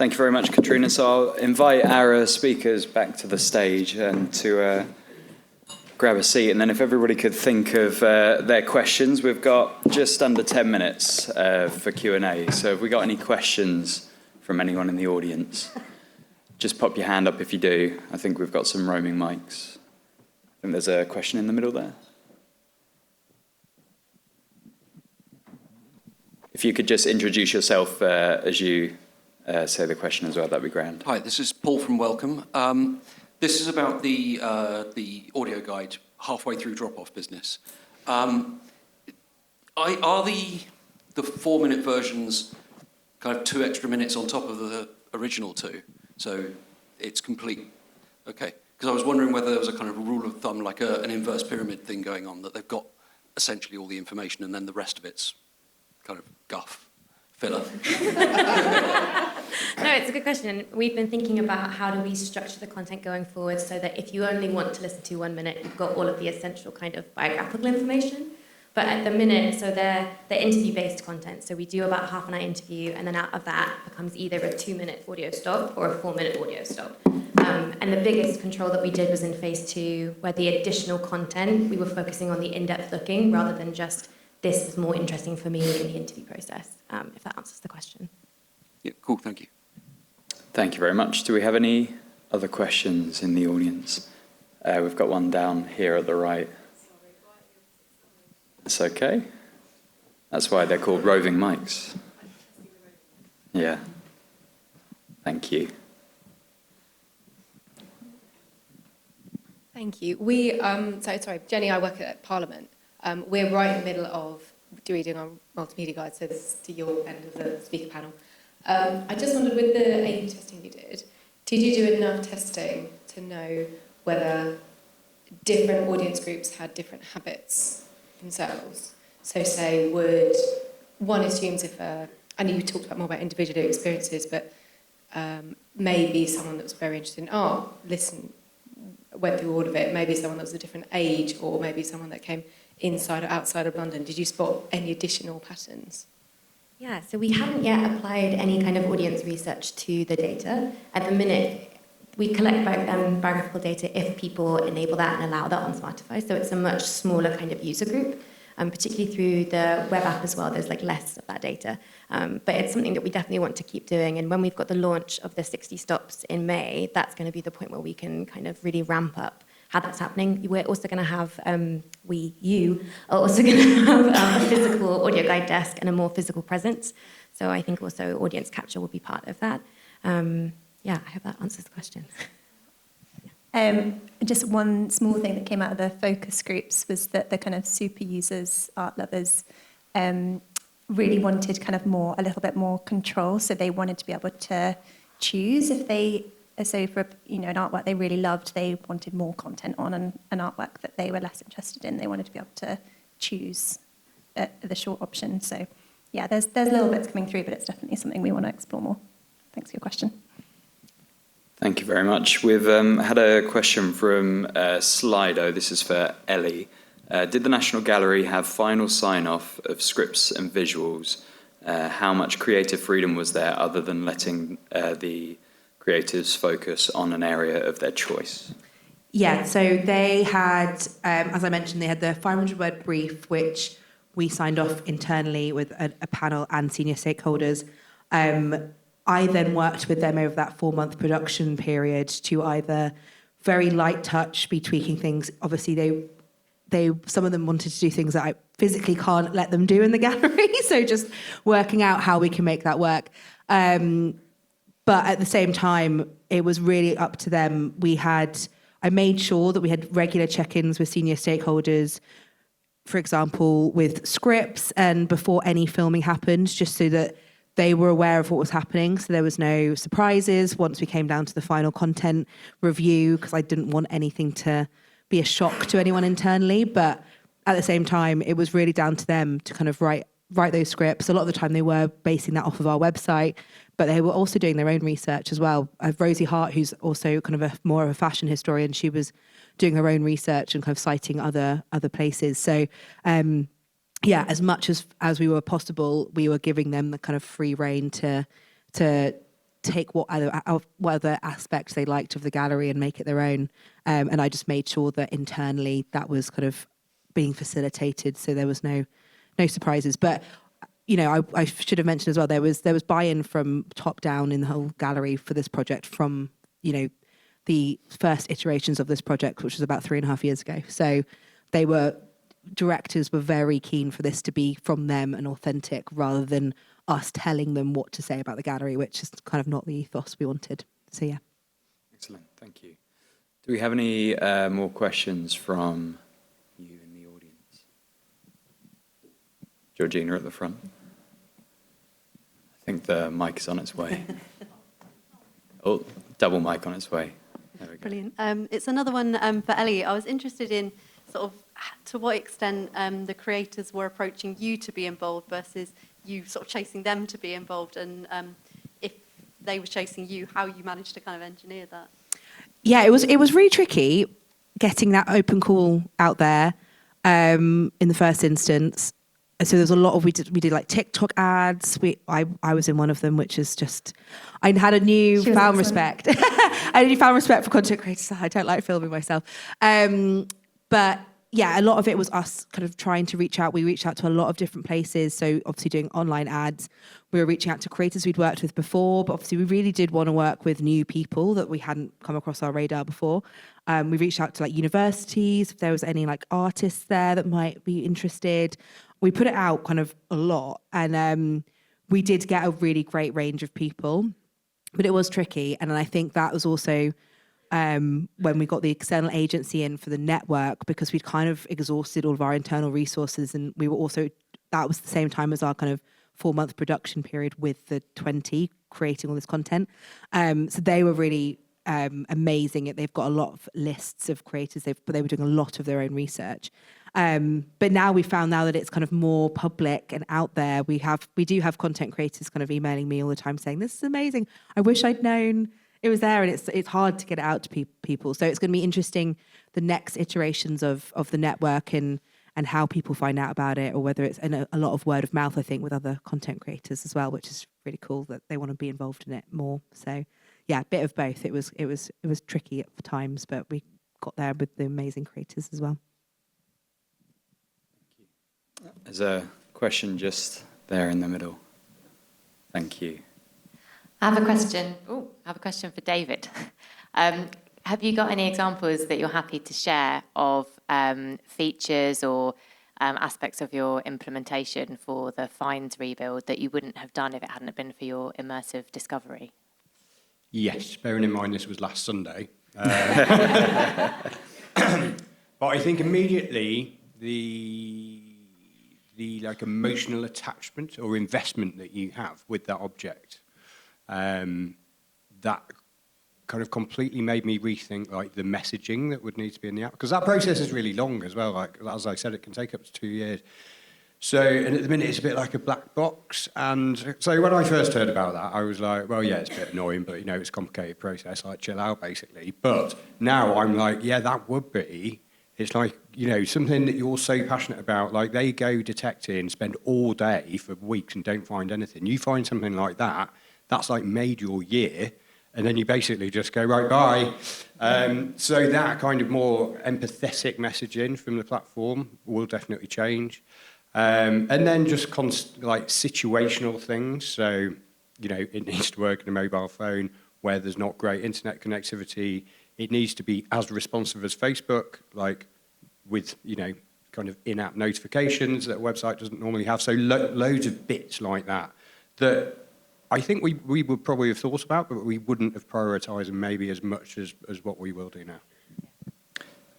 Thank you very much, Katrina. So I'll invite our speakers back to the stage and to grab a seat. And then if everybody could think of their questions, we've got just under 10 minutes for Q&A. So have we got any questions from anyone in the audience? Just pop your hand up if you do. I think we've got some roaming mics. I think there's a question in the middle there. If you could just introduce yourself as you say the question as well, that'd be grand. Hi, this is Paul from Welcome. This is about the audio guide halfway through drop-off business. Are the 4-minute versions kind of 2 extra minutes on top of the original 2? So it's complete. Okay. Because I was wondering whether there was a kind of rule of thumb, like an inverse pyramid thing going on, that they've got essentially all the information and then the rest of it's kind of guff, filler. No, it's a good question. We've been thinking about how do we structure the content going forward so that if you only want to listen to 1 minute, you've got all of the essential kind of biographical information. But at the minute, so they're interview-based content. So we do about a half an hour interview, and then out of that becomes either a 2-minute audio stop or a 4-minute audio stop. And the biggest control that we did was in phase 2, where the additional content, we were focusing on the in-depth looking rather than just this is more interesting for me in the interview process, if that answers the question. Yeah, cool, thank you. Thank you very much. Do we have any other questions in the audience? We've got one down here at the right. It's okay. That's why they're called roving mics. Yeah. Thank you. Thank you. Jenny, I work at Parliament. We're right in the middle of doing our multimedia guide, so this is to your end of the speaker panel. I just wondered, with the A/B testing you did you do enough testing to know whether different audience groups had different habits themselves? So say, would one assumes if, I know you talked more about individual experiences, but maybe someone that was very interested in art, went through all of it, maybe someone that was a different age, or maybe someone that came inside or outside of London. Did you spot any additional patterns? Yeah, so we haven't yet applied any kind of audience research to the data. At the minute, we collect biographical data if people enable that and allow that on Smartify, so it's a much smaller kind of user group, particularly through the web app as well. There's less of that data, but it's something that we definitely want to keep doing. And when we've got the launch of the 60 stops in May, that's going to be the point where we can kind of really ramp up how that's happening. We're also going to have, you are also going to have a physical audio guide desk and a more physical presence. So I think also audience capture will be part of that. Yeah, I hope that answers the question. Just one small thing that came out of the focus groups was that the kind of super users, art lovers, really wanted kind of a little bit more control. So they wanted to be able to choose if they, so for an artwork they really loved, they wanted more content on, and an artwork that they were less interested in, they wanted to be able to choose the short option. So yeah, there's little bits coming through, but it's definitely something we want to explore more. Thanks for your question. Thank you very much. We've had a question from Slido. This is for Ellie. Did the National Gallery have final sign-off of scripts and visuals? How much creative freedom was there other than letting the creatives focus on an area of their choice? Yeah, so they had, as I mentioned, they had the 500-word brief, which we signed off internally with a panel and senior stakeholders. I then worked with them over that 4-month production period to either very light touch, be tweaking things. Obviously, they some of them wanted to do things that I physically can't let them do in the gallery, so just working out how we can make that work. But at the same time, it was really up to them. I made sure that we had regular check-ins with senior stakeholders, for example, with scripts and before any filming happened, just so that they were aware of what was happening, so there was no surprises once we came down to the final content review, because I didn't want anything to be a shock to anyone internally. But at the same time, it was really down to them to kind of write those scripts. A lot of the time they were basing that off of our website, but they were also doing their own research as well. I have Rosie Hart, who's also kind of more of a fashion historian. She was doing her own research and kind of citing other places. So yeah, as much as we were possible, we were giving them the kind of free rein to take what other aspects they liked of the gallery and make it their own. And I just made sure that internally that was kind of being facilitated, so there was no surprises. But I should have mentioned as well, there was buy-in from top down in the whole gallery for this project from the first iterations of this project, which was about 3.5 years ago. So directors were very keen for this to be from them and authentic, rather than us telling them what to say about the gallery, which is kind of not the ethos we wanted. So yeah. Excellent, thank you. Do we have any more questions from you in the audience? Georgina at the front. I think the mic is on its way. Oh, double mic on its way. There we go. Brilliant. It's another one for Ellie. I was interested in sort of to what extent the creators were approaching you to be involved versus you sort of chasing them to be involved, and if they were chasing you, how you managed to kind of engineer that. Yeah, it was really tricky getting that open call out there in the first instance. So there's a lot of we did like TikTok ads. I was in one of them, which is just I had a new found respect. I had a new found respect for content creators. I don't like filming myself, but yeah, a lot of it was us kind of trying to reach out. We reached out to a lot of different places. So obviously doing online ads. We were reaching out to creators we'd worked with before, but obviously we really did want to work with new people that we hadn't come across our radar before. We reached out to like universities, if there was any like artists there that might be interested. We put it out kind of a lot, and we did get a really great range of people, but it was tricky. And I think that was also when we got the external agency in for the network, because we'd kind of exhausted all of our internal resources, and we were also, that was the same time as our kind of 4-month production period with the 20 creating all this content. So they were really amazing. They've got a lot of lists of creators, but they were doing a lot of their own research. But now we found now that it's kind of more public and out there. We do have content creators kind of emailing me all the time saying, this is amazing. I wish I'd known it was there, and it's hard to get it out to people. So it's going to be interesting, the next iterations of the network and how people find out about it, or whether it's a lot of word of mouth, I think, with other content creators as well, which is really cool that they want to be involved in it more. So yeah, a bit of both. It was tricky at times, but we got there with the amazing creators as well. There's a question just there in the middle. Thank you. I have a question. I have a question for David. Have you got any examples that you're happy to share of features or aspects of your implementation for the Finds rebuild that you wouldn't have done if it hadn't been for your immersive discovery? Yes, bearing in mind this was last Sunday. But I think immediately the like emotional attachment or investment that you have with that object, that kind of completely made me rethink like the messaging that would need to be in the app, because that process is really long as well. Like as I said, it can take up to 2 years. So, and at the minute it's a bit like a black box. And so when I first heard about that, I was like, well, yeah, it's a bit annoying, but it's a complicated process. Like, chill out, basically. But now I'm like, yeah, that would be. It's like, something that you're so passionate about. Like, they go detecting, spend all day for weeks and don't find anything. You find something like that, that's like made your year. And then you basically just go, right, bye. So that kind of more empathetic messaging from the platform will definitely change. And then just like situational things. So, it needs to work on a mobile phone where there's not great internet connectivity. It needs to be as responsive as Facebook, like with, kind of in-app notifications that a website doesn't normally have. So loads of bits like that I think we would probably have thought about, but we wouldn't have prioritised them maybe as much as what we will do now.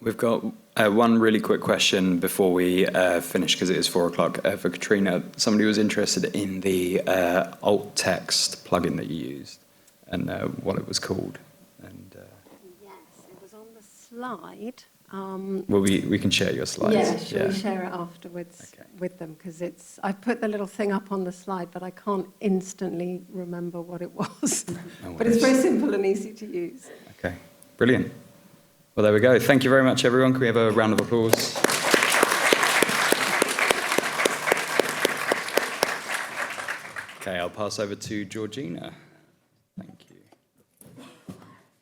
We've got one really quick question before we finish, because it is 4:00, for Katrina. Somebody was interested in the alt text plugin that you used and what it was called. And yes, it was on the slide. well, we can share your slides. Yeah, shall we share it afterwards with them? Because I put the little thing up on the slide, but I can't instantly remember what it was. No but it's very simple and easy to use. Okay, brilliant. Well, there we go. Thank you very much, everyone. Can we have a round of applause? Okay, I'll pass over to Georgina.